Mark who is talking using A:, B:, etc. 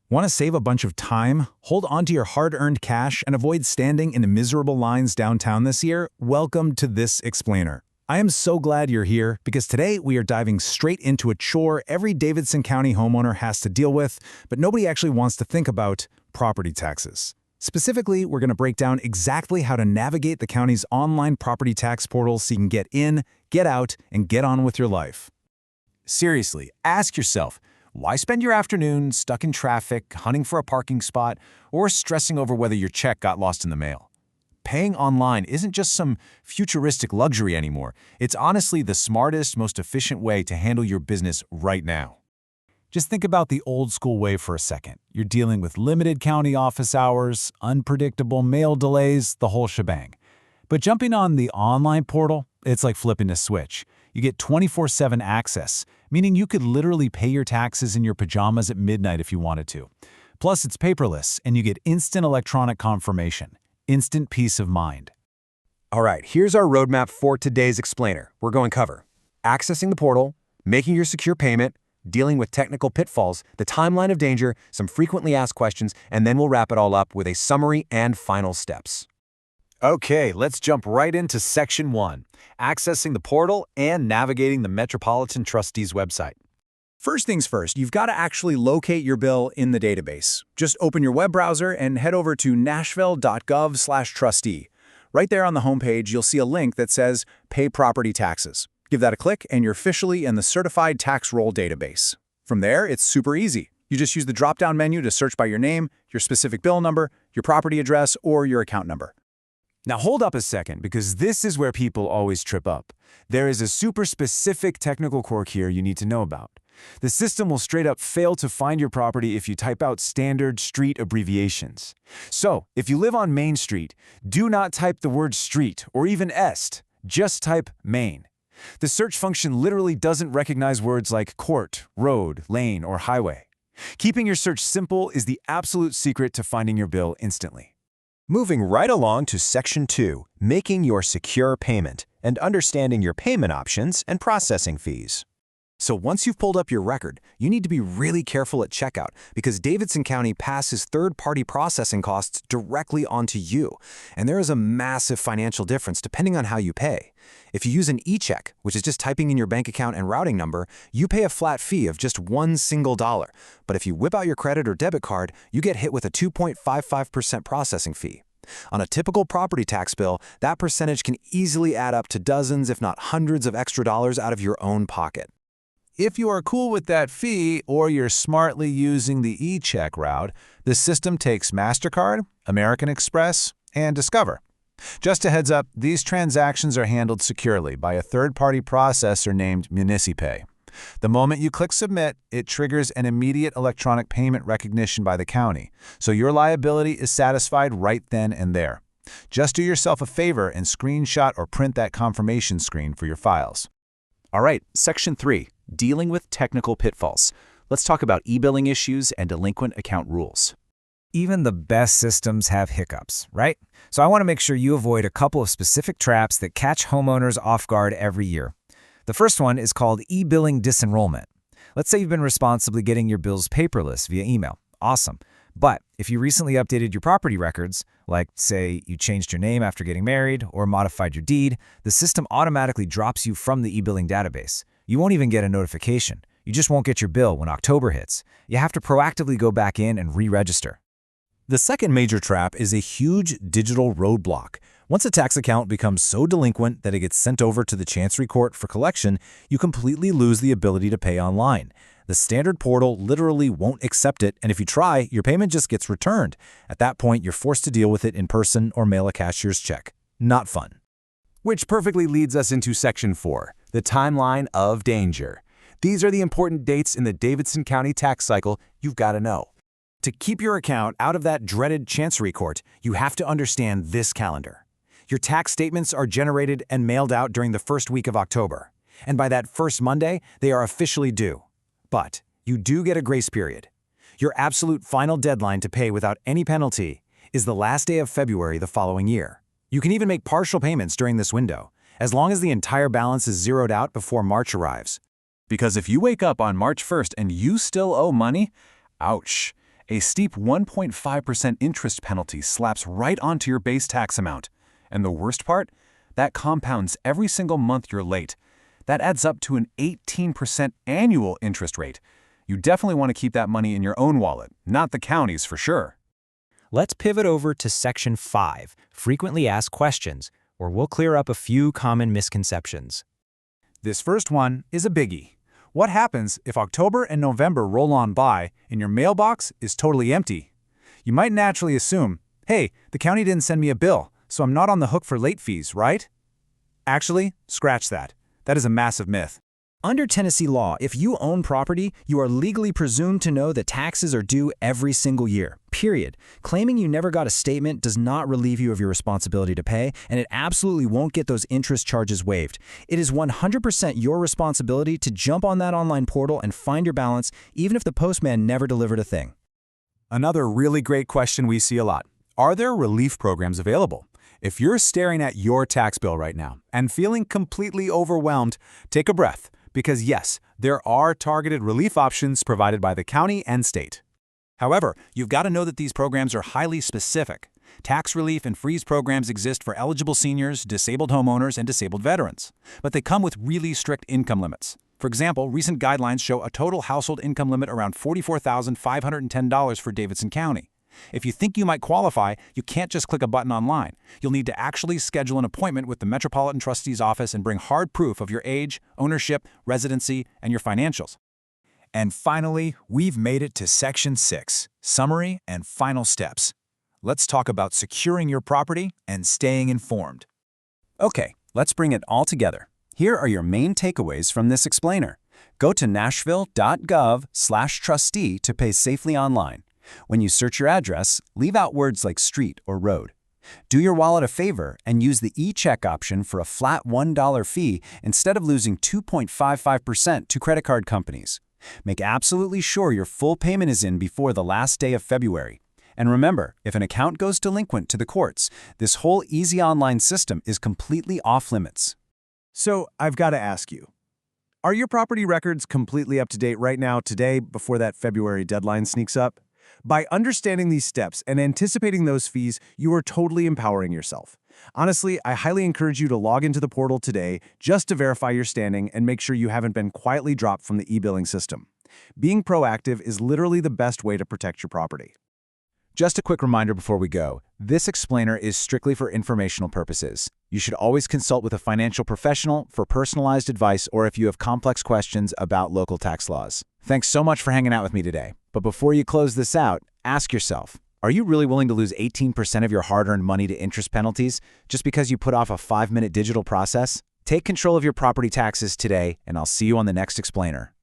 A: Want to save a bunch of time, hold onto your hard-earned cash, and avoid standing in miserable lines downtown this year? Welcome to This Explainer. I am so glad you're here because today we are diving straight into a chore every Davidson County homeowner has to deal with, but nobody actually wants to think about: property taxes. Specifically, we're going to break down exactly how to navigate the county's online property tax portal so you can get in, get out, and get on with your life.
B: Seriously, ask yourself, why spend your afternoon stuck in traffic, hunting for a parking spot, or stressing over whether your check got lost in the mail? Paying online isn't just some futuristic luxury anymore. It's honestly the smartest, most efficient way to handle your business right now. Just think about the old-school way for a second. You're dealing with limited county office hours, unpredictable mail delays, the whole shebang. But jumping on the online portal, it's like flipping a switch. You get 24/7 access, meaning you could literally pay your taxes in your pajamas at midnight if you wanted to. Plus, it's paperless, and you get instant electronic confirmation. Instant peace of mind.
C: All right, here's our roadmap for today's explainer. We're going to cover accessing the portal, making your secure payment, dealing with technical pitfalls, the timeline of danger, some frequently asked questions, and then we'll wrap it all up with a summary and final steps.
B: Okay, let's jump right into Section 1, accessing the portal and navigating the Metropolitan Trustee's website.
A: First things first, you've got to actually locate your bill in the database. Just open your web browser and head over to nashville.gov/trustee. Right there on the homepage, you'll see a link that says Pay Property Taxes. Give that a click and you're officially in the Certified Tax Roll database. From there, it's super easy. You just use the drop-down menu to search by your name, your specific bill number, your property address, or your account number.
B: Now hold up a second, because this is where people always trip up. There is a super specific technical quirk here you need to know about. The system will straight up fail to find your property if you type out standard street abbreviations. So, if you live on Main Street, do not type the word street or even est, just type Main. The search function literally doesn't recognize words like court, road, lane, or highway. Keeping your search simple is the absolute secret to finding your bill instantly.
C: Moving right along to Section 2, making your secure payment and understanding your payment options and processing fees. So once you've pulled up your record, you need to be really careful at checkout because Davidson County passes third-party processing costs directly onto you, and there is a massive financial difference depending on how you pay. If you use an e-check, which is just typing in your bank account and routing number, you pay a flat fee of just $1 single. But if you whip out your credit or debit card, you get hit with a 2.55% processing fee. On a typical property tax bill, that percentage can easily add up to dozens, if not hundreds of extra dollars out of your own pocket.
B: If you are cool with that fee or you're smartly using the e-check route, the system takes MasterCard, American Express, and Discover. Just a heads up, these transactions are handled securely by a third-party processor named MunicipPay. The moment you click Submit, it triggers an immediate electronic payment recognition by the county, so your liability is satisfied right then and there. Just do yourself a favor and screenshot or print that confirmation screen for your files.
D: All right, Section 3, dealing with technical pitfalls. Let's talk about e-billing issues and delinquent account rules.
E: Even the best systems have hiccups, right? So I want to make sure you avoid a couple of specific traps that catch homeowners off guard every year. The first one is called e-billing disenrollment. Let's say you've been responsibly getting your bills paperless via email. Awesome. But if you recently updated your property records, like say you changed your name after getting married or modified your deed, the system automatically drops you from the e-billing database. You won't even get a notification. You just won't get your bill when October hits. You have to proactively go back in and re-register.
C: The second major trap is a huge digital roadblock. Once a tax account becomes so delinquent that it gets sent over to the Chancery Court for collection, you completely lose the ability to pay online. The standard portal literally won't accept it, and if you try, your payment just gets returned. At that point, you're forced to deal with it in person or mail a cashier's check. Not fun.
B: Which perfectly leads us into Section 4, the timeline of danger. These are the important dates in the Davidson County tax cycle you've got to know. To keep your account out of that dreaded Chancery Court, you have to understand this calendar. Your tax statements are generated and mailed out during the first week of October, and by that first Monday, they are officially due. But you do get a grace period. Your absolute final deadline to pay without any penalty is the last day of February the following year. You can even make partial payments during this window, as long as the entire balance is zeroed out before March arrives. Because if you wake up on March 1st and you still owe money, ouch. A steep 1.5% interest penalty slaps right onto your base tax amount. And the worst part? That compounds every single month you're late. That adds up to an 18% annual interest rate. You definitely want to keep that money in your own wallet, not the county's for sure.
D: Let's pivot over to Section 5, Frequently Asked Questions, where we'll clear up a few common misconceptions.
A: This first one is a biggie. What happens if October and November roll on by and your mailbox is totally empty? You might naturally assume, hey, the county didn't send me a bill, so I'm not on the hook for late fees, right? Actually, scratch that. That is a massive myth.
E: Under Tennessee law, if you own property, you are legally presumed to know that taxes are due every single year, period. Claiming you never got a statement does not relieve you of your responsibility to pay, and it absolutely won't get those interest charges waived. It is 100% your responsibility to jump on that online portal and find your balance, even if the postman never delivered a thing.
B: Another really great question we see a lot. Are there relief programs available? If you're staring at your tax bill right now and feeling completely overwhelmed, take a breath. Because yes, there are targeted relief options provided by the county and state. However, you've got to know that these programs are highly specific. Tax relief and freeze programs exist for eligible seniors, disabled homeowners, and disabled veterans. But they come with really strict income limits. For example, recent guidelines show a total household income limit around $44,510 for Davidson County. If you think you might qualify, you can't just click a button online. You'll need to actually schedule an appointment with the Metropolitan Trustee's office and bring hard proof of your age, ownership, residency, and your financials.
A: And finally, we've made it to Section 6, Summary and Final Steps. Let's talk about securing your property and staying informed.
C: Okay, let's bring it all together. Here are your main takeaways from this explainer. Go to nashville.gov/trustee to pay safely online. When you search your address, leave out words like street or road. Do your wallet a favor and use the e-check option for a flat $1 fee instead of losing 2.55% to credit card companies. Make absolutely sure your full payment is in before the last day of February. And remember, if an account goes delinquent to the courts, this whole easy online system is completely off limits.
A: So, I've got to ask you, are your property records completely up to date right now, today, before that February deadline sneaks up? By understanding these steps and anticipating those fees, you are totally empowering yourself. Honestly, I highly encourage you to log into the portal today just to verify your standing and make sure you haven't been quietly dropped from the e-billing system. Being proactive is literally the best way to protect your property.
B: Just a quick reminder before we go, this explainer is strictly for informational purposes. You should always consult with a financial professional for personalized advice or if you have complex questions about local tax laws. Thanks so much for hanging out with me today. But before you close this out, ask yourself, are you really willing to lose 18% of your hard-earned money to interest penalties just because you put off a 5-minute digital process? Take control of your property taxes today, and I'll see you on the next explainer.